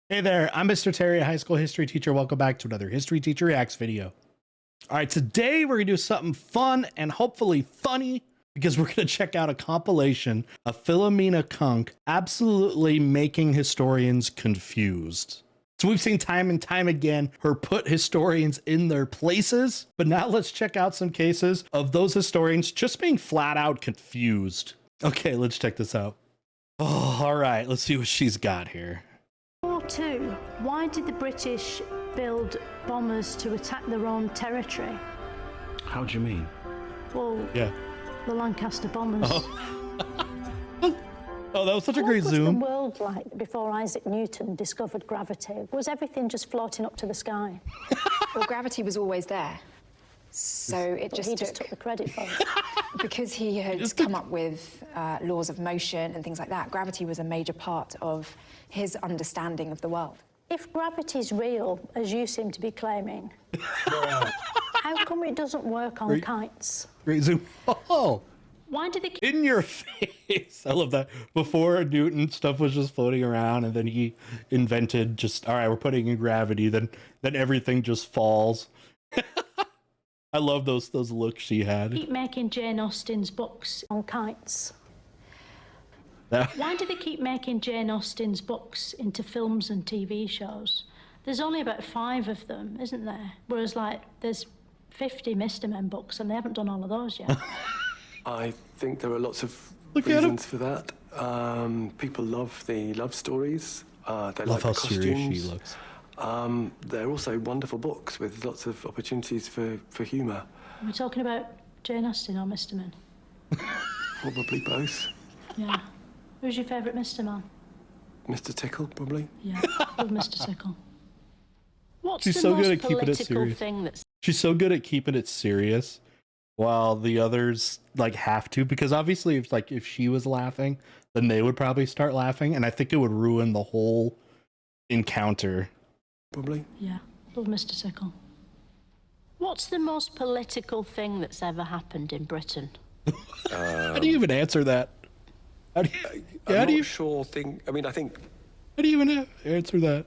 Hey there, I'm Mr. Terry, a high school history teacher. Welcome back to another History Teacher Reacts video. All right, today we're gonna do something fun and hopefully funny because we're gonna check out a compilation of Philomena Kunk absolutely making historians confused. So we've seen time and time again her put historians in their places, but now let's check out some cases of those historians just being flat out confused. Okay, let's check this out. Oh, all right, let's see what she's got here. World War II, why did the British build bombers to attack their own territory? How do you mean? Well, Yeah. the Lancaster bombers. Oh, that was such a What great was zoom. the world like before Isaac Newton discovered gravity? Was everything just floating up to the sky? Well, gravity was always there. So it But just he took, just took the credit for it. because he had come up with laws of motion and things like that, gravity was a major part of his understanding of the world. If gravity's real, as you seem to be claiming, how come it doesn't work on kites? Great zoom. Oh, Why do they keep in your face. I love that. Before Newton, stuff was just floating around, and then he invented just, all right, we're putting in gravity, then everything just falls. I love those looks she had. making Jane Austen's books on kites? Why do they keep making Jane Austen's books into films and TV shows? There's only about 5 of them, isn't there? Whereas, like, there's 50 Mr. Men books, and they haven't done all of those yet. I think there are lots of Look at reasons for that. People love the love stories. They Love like how the serious costumes. she looks. They're also wonderful books with lots of opportunities for humour. We're talking about Jane Austen or Mr. Men? Probably both. Yeah. Who's your favourite Mr. Man? Mr. Tickle, probably. Yeah, love Mr. Tickle. What's She's the so most good at keeping it political serious. thing that's She's so good at keeping it serious, while the others like have to, because obviously if she was laughing, then they would probably start laughing, and I think it would ruin the whole encounter. Probably. Yeah, love Mr. Tickle. What's the most political thing that's ever happened in Britain? How do you even answer that? How do you, I'm how not do you, sure. I mean, I think. how do you even answer that?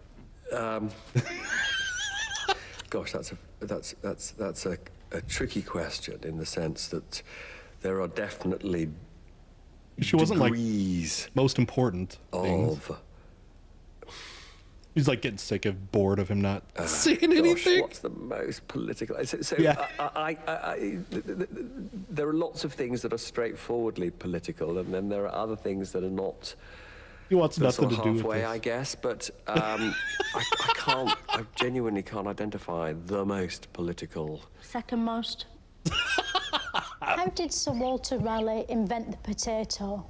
Gosh, that's a tricky question in the sense that there are definitely She wasn't like degrees most important things. of He's like getting sick of bored of him not saying gosh, anything. what's the most political? So Yeah. there are lots of things that are straightforwardly political, and then there are other things that are not. He wants They're nothing sort to of do with halfway, this. I guess, but I genuinely can't identify the most political. Second most. How did Sir Walter Raleigh invent the potato?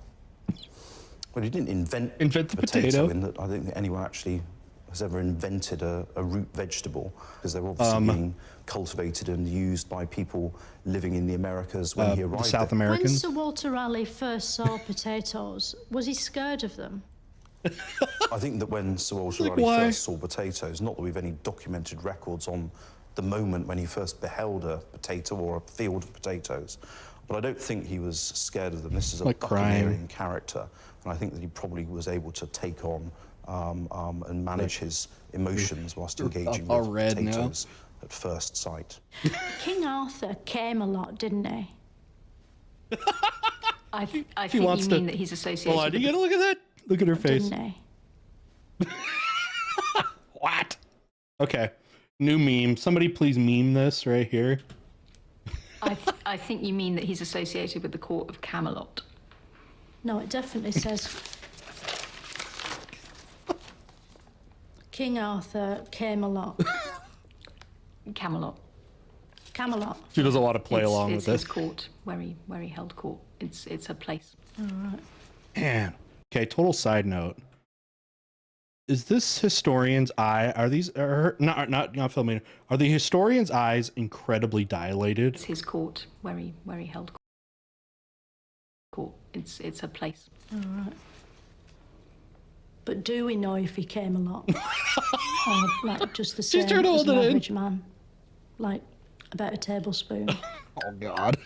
Well, he didn't invent the potato? in that I don't think anyone actually has ever invented a root vegetable, because they're obviously being cultivated and used by people living in the Americas when he arrived South there. When Americans. Sir Walter Raleigh first saw potatoes, was he scared of them? I think that when Sir Walter Like, Raleigh why? first saw potatoes, not that we've any documented records on the moment when he first beheld a potato or a field of potatoes, but I don't think he was scared of them. This is a Like crying. buccaneering character, and I think that he probably was able to take on and manage his emotions whilst engaging all with red now. potatoes at first sight. King Arthur came a lot, didn't he? I think wants you to- mean that he's associated Hold on, with you gotta look at that. Look at her face. Didn't he? What? Okay. New meme. Somebody please meme this right here. I think you mean that he's associated with the court of Camelot. No, it definitely says King Arthur came a lot. Camelot. Camelot. She doesn't want to play along it's with his this. court, where he held court. It's a place. Man. Okay, total side note. Is this historian's eye, are these, not filming, are the historian's eyes incredibly dilated? It's his court, where he held court. It's a place. But do we know if he came a lot? Or like just the same trying to as hold an it in. average man? Like about a tablespoon? Oh, God.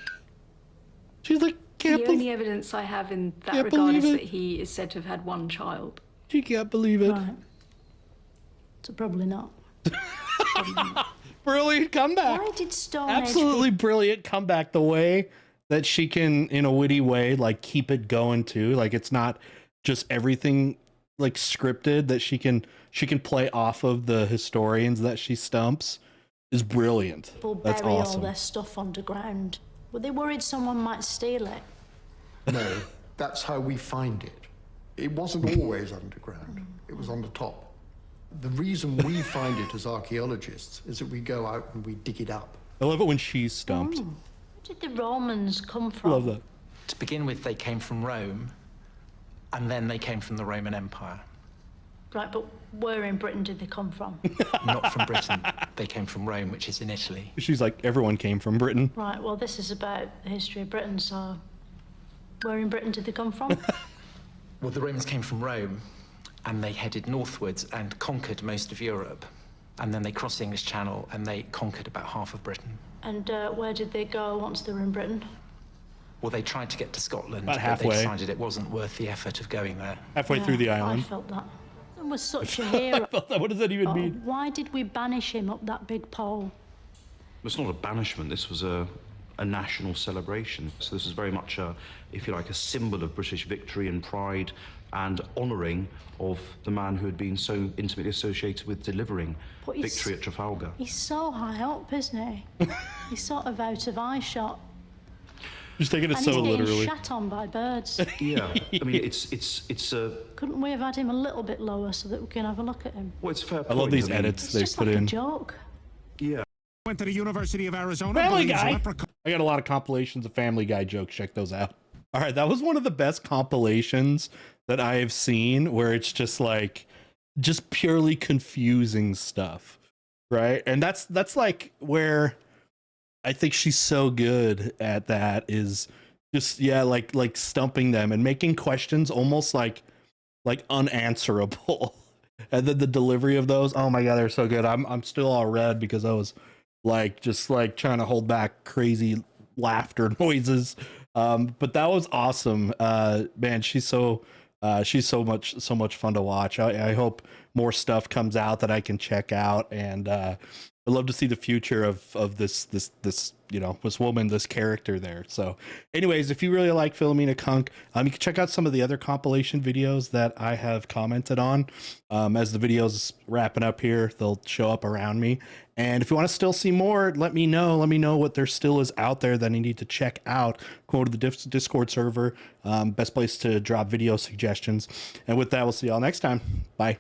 She's like, The can't only believe, evidence I have in that Can't regard is believe that it. he is said to have had one child. she can't believe it. Right. So probably not. Brilliant comeback. Why did Stone Absolutely Age brilliant comeback. The way that she can, in a witty way, like keep it going too. Like it's not just everything like scripted, that she can play off of the historians that she stumps is brilliant. people That's bury awesome. all their stuff underground? Were they worried someone might steal it? No, that's how we find it. It wasn't always underground, it was on the top. The reason we find it as archaeologists is that we go out and we dig it up. I love it when she's stumped. Where did the Romans come I from? love that. To begin with, they came from Rome, and then they came from the Roman Empire. Right, but where in Britain did they come from? Not from Britain. They came from Rome, which is in Italy. She's like, everyone came from Britain. Right, well, this is about the history of Britain, so where in Britain did they come from? Well, the Romans came from Rome, and they headed northwards and conquered most of Europe. And then they crossed the English Channel, and they conquered about half of Britain. And where did they go once they were in Britain? Well, they tried to get to Scotland, About but halfway. they decided it wasn't worth the effort of going there. Halfway through the I island. felt that. And was such a hero. What does that even mean? Why did we banish him up that big pole? It's not a banishment. This was a national celebration. So this is very much, if you like, a symbol of British victory and pride and honouring of the man who had been so intimately associated with delivering But he's- victory at Trafalgar. He's so high up, isn't he? He's sort of out of eye shot. Just taking it And so he's getting literally. shat on by birds. Yeah, I mean, it's a Couldn't we have had him a little bit lower so that we can have a look at him? well, it's a fair I point. love these mean, edits It's they just put like a in. joke. Yeah. Went to the University of Arizona. Family believes Guy. leprechaun- I got a lot of compilations of Family Guy jokes. Check those out. All right, that was one of the best compilations that I have seen, where it's just like, just purely confusing stuff, right? And that's like where I think she's so good at that, is just like stumping them and making questions almost like unanswerable. And then the delivery of those, oh my god, they're so good. I'm still all red because I was like just like trying to hold back crazy laughter noises. But that was awesome. Man, she's so much fun to watch. I hope more stuff comes out that I can check out, and I'd love to see the future of this you know, this woman, this character there. So anyways, if you really like Philomena Kunk, you can check out some of the other compilation videos that I have commented on. As the videos wrapping up here, they'll show up around me. And if you want to still see more, let me know. Let me know what there still is out there that I need to check out. Go to the Discord server. Best place to drop video suggestions. And with that, we'll see y'all next time. Bye.